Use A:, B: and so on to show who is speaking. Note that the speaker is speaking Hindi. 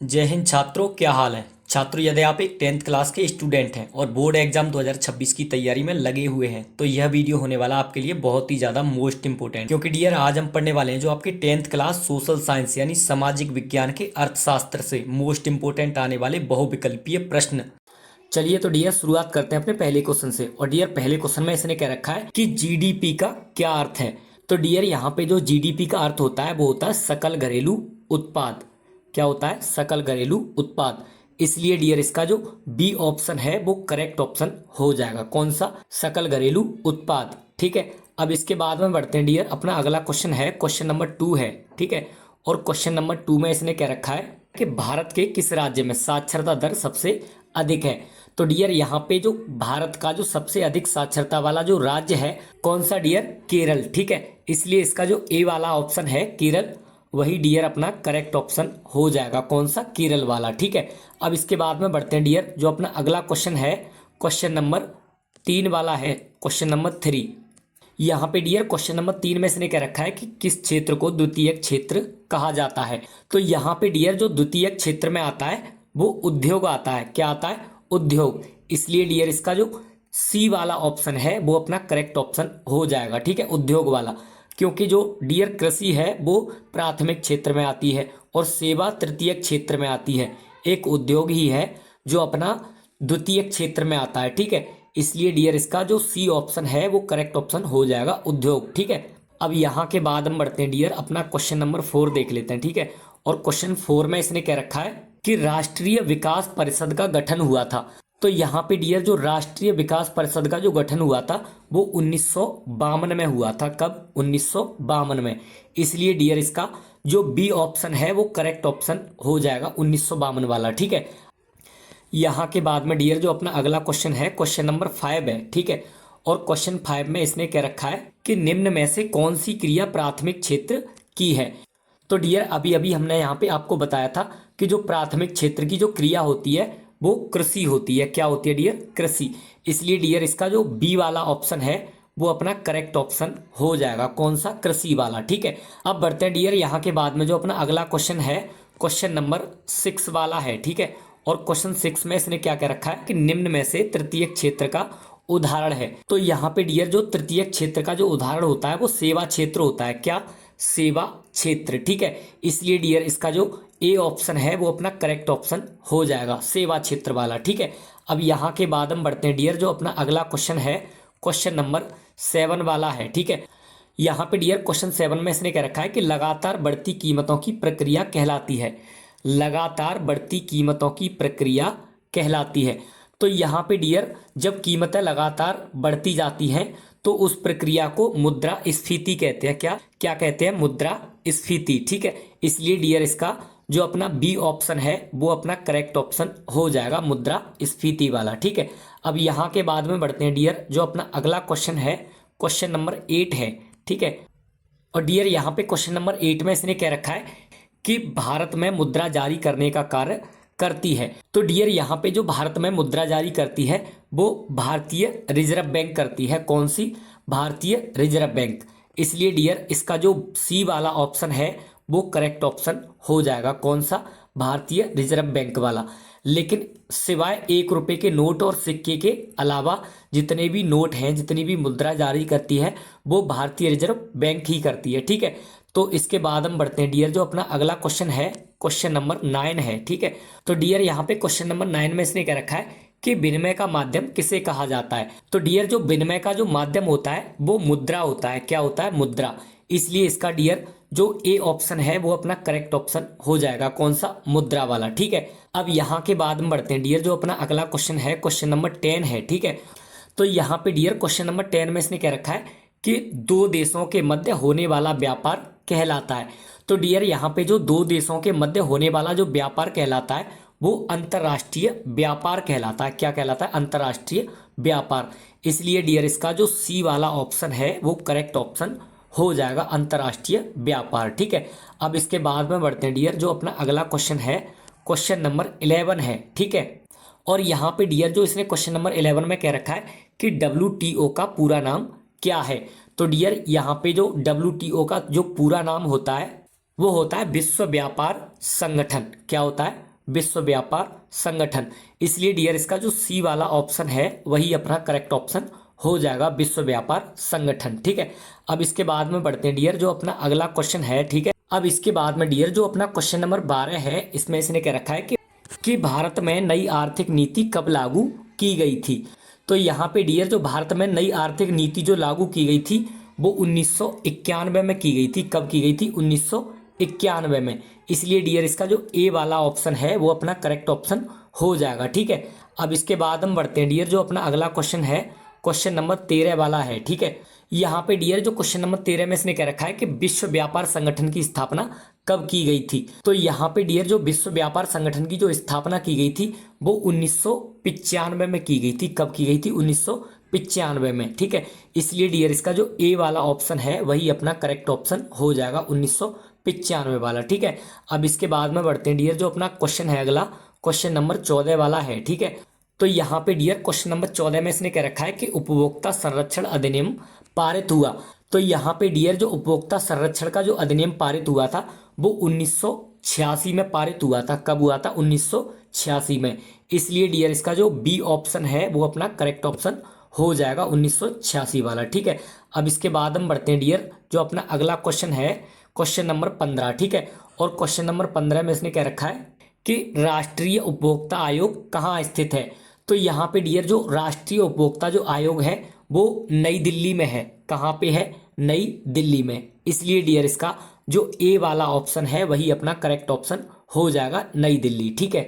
A: जय हिंद छात्रों, क्या हाल है। छात्रों, यदि आप एक 10th क्लास के स्टूडेंट हैं और बोर्ड एग्जाम 2026 की तैयारी में लगे हुए हैं तो यह वीडियो होने वाला आपके लिए बहुत ही ज़्यादा मोस्ट इंपोर्टेंट, क्योंकि डियर आज हम पढ़ने वाले हैं जो आपके 10th क्लास सोशल साइंस यानी सामाजिक विज्ञान के अर्थशास्त्र से मोस्ट इंपोर्टेंट आने वाले बहुविकल्पीय प्रश्न। चलिए तो डियर शुरुआत करते हैं अपने पहले क्वेश्चन से। और डियर पहले क्वेश्चन में इसने कह रखा है कि जीडीपी का क्या अर्थ है। तो डियर यहाँ पे जो जीडीपी का अर्थ होता है वो होता है सकल घरेलू उत्पाद। क्या होता है? सकल घरेलू उत्पाद। इसलिए डियर इसका जो बी ऑप्शन है वो करेक्ट ऑप्शन हो जाएगा। कौन सा? सकल घरेलू उत्पाद। ठीक है, अब इसके बाद में बढ़ते हैं डियर। अपना अगला क्वेश्चन है, क्वेश्चन नंबर 2 है। ठीक है, और क्वेश्चन नंबर 2 में इसने कह रखा है कि भारत के किस राज्य में साक्षरता दर सबसे अधिक है। तो डियर यहाँ पे जो भारत का जो सबसे अधिक साक्षरता वाला जो राज्य है कौन सा डियर? केरल। ठीक है, इसलिए इसका जो ए वाला ऑप्शन है केरल, वही डियर अपना करेक्ट ऑप्शन हो जाएगा। कौन सा? केरल वाला। ठीक है, अब इसके बाद में बढ़ते हैं डियर। जो अपना अगला क्वेश्चन है क्वेश्चन नंबर 3 वाला है, क्वेश्चन नंबर 3। यहाँ पे डियर क्वेश्चन नंबर 3 में इसने कह रखा है कि किस क्षेत्र को द्वितीयक क्षेत्र कहा जाता है। तो यहाँ पे डियर जो द्वितीयक क्षेत्र में आता है वो उद्योग आता है। क्या आता है? उद्योग। इसलिए डियर इसका जो सी वाला ऑप्शन है वो अपना करेक्ट ऑप्शन हो जाएगा। ठीक है, उद्योग वाला। क्योंकि जो डियर कृषि है वो प्राथमिक क्षेत्र में आती है और सेवा तृतीयक क्षेत्र में आती है। एक उद्योग ही है जो अपना द्वितीयक क्षेत्र में आता है। ठीक है, इसलिए डियर इसका जो सी ऑप्शन है वो करेक्ट ऑप्शन हो जाएगा, उद्योग। ठीक है, अब यहाँ के बाद हम बढ़ते हैं डियर, अपना क्वेश्चन नंबर 4 देख लेते हैं। ठीक है, और क्वेश्चन 4 में इसने कह रखा है कि राष्ट्रीय विकास परिषद का गठन हुआ था। तो यहाँ पे डियर जो राष्ट्रीय विकास परिषद का जो गठन हुआ था वो 1952 में हुआ था। कब? 1952 में। इसलिए डियर इसका जो बी ऑप्शन है वो करेक्ट ऑप्शन हो जाएगा, 1952 वाला। ठीक है, यहाँ के बाद में डियर जो अपना अगला क्वेश्चन है क्वेश्चन नंबर 5 है। ठीक है, और क्वेश्चन 5 में इसने कह रखा है कि निम्न में से कौन सी क्रिया प्राथमिक क्षेत्र की है। तो डियर अभी अभी हमने यहाँ पे आपको बताया था कि जो प्राथमिक क्षेत्र की जो क्रिया होती है वो कृषि होती है। क्या होती है डियर? कृषि। इसलिए डियर इसका जो बी वाला ऑप्शन है वो अपना करेक्ट ऑप्शन हो जाएगा। कौन सा? कृषि वाला। ठीक है, अब बढ़ते हैं डियर यहाँ के बाद में जो अपना अगला क्वेश्चन है क्वेश्चन नंबर 6 वाला है। ठीक है, और क्वेश्चन 6 में इसने क्या कह रखा है कि निम्न में से तृतीय क्षेत्र का उदाहरण है। तो यहाँ पे डियर जो तृतीय क्षेत्र का जो उदाहरण होता है वो सेवा क्षेत्र होता है। क्या? सेवा क्षेत्र। ठीक है, इसलिए डियर इसका जो ए ऑप्शन है वो अपना करेक्ट ऑप्शन हो जाएगा, सेवा क्षेत्र वाला। ठीक है, अब यहाँ के बाद हम बढ़ते हैं डियर जो अपना अगला क्वेश्चन है क्वेश्चन नंबर 7 वाला है। ठीक है, यहाँ पे डियर क्वेश्चन 7 में इसने कह रखा है कि लगातार बढ़ती कीमतों की प्रक्रिया कहलाती है। लगातार बढ़ती कीमतों की प्रक्रिया कहलाती है। तो यहाँ पे डियर जब कीमतें लगातार बढ़ती जाती हैं तो उस प्रक्रिया को मुद्रास्फीति कहते हैं। क्या क्या कहते हैं? मुद्रास्फीति। ठीक है, इसलिए डियर इसका जो अपना बी ऑप्शन है वो अपना करेक्ट ऑप्शन हो जाएगा, मुद्रास्फीति वाला। ठीक है, अब यहाँ के बाद में बढ़ते हैं डियर जो अपना अगला क्वेश्चन है क्वेश्चन नंबर 8 है। ठीक है, और डियर यहाँ पे क्वेश्चन नंबर 8 में इसने कह रखा है कि भारत में मुद्रा जारी करने का कार्य करती है। तो डियर यहाँ पे जो भारत में मुद्रा जारी करती है वो भारतीय रिजर्व बैंक करती है। कौन सी? भारतीय रिजर्व बैंक। इसलिए डियर इसका जो सी वाला ऑप्शन है वो करेक्ट ऑप्शन हो जाएगा। कौन सा? भारतीय रिजर्व बैंक वाला। लेकिन सिवाय 1 रुपए के नोट और सिक्के के अलावा जितने भी नोट हैं, जितनी भी मुद्रा जारी करती है वो भारतीय रिजर्व बैंक ही करती है। ठीक है, तो इसके बाद हम बढ़ते हैं डियर जो अपना अगला क्वेश्चन है क्वेश्चन नंबर 9 है। ठीक है, तो डियर यहाँ पे क्वेश्चन नंबर 9 में इसने क्या रखा है कि विनिमय का माध्यम किसे कहा जाता है। तो डियर जो विनिमय का जो माध्यम होता है वो मुद्रा होता है। क्या होता है? मुद्रा। इसलिए इसका डियर जो ए ऑप्शन है वो अपना करेक्ट ऑप्शन हो जाएगा। कौन सा? मुद्रा वाला। ठीक है, अब यहाँ के बाद हम बढ़ते हैं डियर जो अपना अगला क्वेश्चन है क्वेश्चन नंबर 10 है। ठीक है, तो यहाँ पे डियर क्वेश्चन नंबर 10 में इसने क्या रखा है कि दो देशों के मध्य होने वाला व्यापार कहलाता है। तो डियर यहाँ पे जो दो देशों के मध्य होने वाला जो व्यापार कहलाता है वो अंतर्राष्ट्रीय व्यापार कहलाता है। क्या कहलाता है? अंतर्राष्ट्रीय व्यापार। इसलिए डियर इसका जो सी वाला ऑप्शन है वो करेक्ट ऑप्शन हो जाएगा, अंतर्राष्ट्रीय व्यापार। ठीक है, अब इसके बाद में बढ़ते हैं डियर जो अपना अगला क्वेश्चन है क्वेश्चन नंबर 11 है। ठीक है, और यहाँ पे डियर जो इसने क्वेश्चन नंबर 11 में कह रखा है कि WTO का पूरा नाम क्या है। तो डियर यहाँ पे जो WTO का जो पूरा नाम होता है वो होता है विश्व व्यापार संगठन। क्या होता है? विश्व व्यापार संगठन। इसलिए डियर इसका जो सी वाला ऑप्शन है वही अपना करेक्ट ऑप्शन हो जाएगा, विश्व व्यापार संगठन। ठीक है, अब इसके बाद में बढ़ते हैं डियर जो अपना अगला क्वेश्चन है। ठीक है, अब इसके बाद में डियर जो अपना क्वेश्चन नंबर 12 है, इसमें इसने क्या रखा है कि भारत में नई आर्थिक नीति कब लागू की गई थी। तो यहाँ पे डियर जो भारत में नई आर्थिक नीति जो लागू की गई थी वो 1991 में की गई थी। कब की गई थी? 1991 में। इसलिए डियर इसका जो ए वाला ऑप्शन है वो अपना करेक्ट ऑप्शन हो जाएगा। ठीक है, अब इसके बाद हम बढ़ते हैं डियर जो अपना अगला क्वेश्चन है, क्वेश्चन नंबर 13 वाला है। ठीक है, यहाँ पे डियर जो क्वेश्चन नंबर 13 में इसने क्या रखा है कि विश्व व्यापार संगठन की स्थापना कब की गई थी। तो यहाँ पे डियर जो विश्व व्यापार संगठन की जो स्थापना की गई थी वो 1995 में की गई थी। कब की गई थी? 1995 में। ठीक है, इसलिए डियर इसका जो ए वाला ऑप्शन है वही अपना करेक्ट ऑप्शन हो जाएगा, 1995 वाला। ठीक है, अब इसके बाद में बढ़ते हैं डियर जो अपना क्वेश्चन है अगला, क्वेश्चन नंबर 14 वाला है। ठीक है, तो यहाँ पे डियर क्वेश्चन नंबर 14 में इसने क्या रखा है कि उपभोक्ता संरक्षण अधिनियम पारित हुआ। तो यहाँ पे डियर जो उपभोक्ता संरक्षण का जो अधिनियम पारित हुआ था वो 1986 में पारित हुआ था। कब हुआ था? 1986 में। इसलिए डियर इसका जो बी ऑप्शन है वो अपना करेक्ट ऑप्शन हो जाएगा, 1986 वाला। ठीक है, अब इसके बाद हम बढ़ते हैं डियर जो अपना अगला क्वेश्चन है, क्वेश्चन नंबर 15। ठीक है, और क्वेश्चन नंबर 15 में इसने क्या रखा है कि राष्ट्रीय उपभोक्ता आयोग कहाँ स्थित है। तो यहाँ पे डियर जो राष्ट्रीय उपभोक्ता जो आयोग है वो नई दिल्ली में है। कहाँ पे है? नई दिल्ली में। इसलिए डियर इसका जो ए वाला ऑप्शन है वही अपना करेक्ट ऑप्शन हो जाएगा, नई दिल्ली। ठीक है,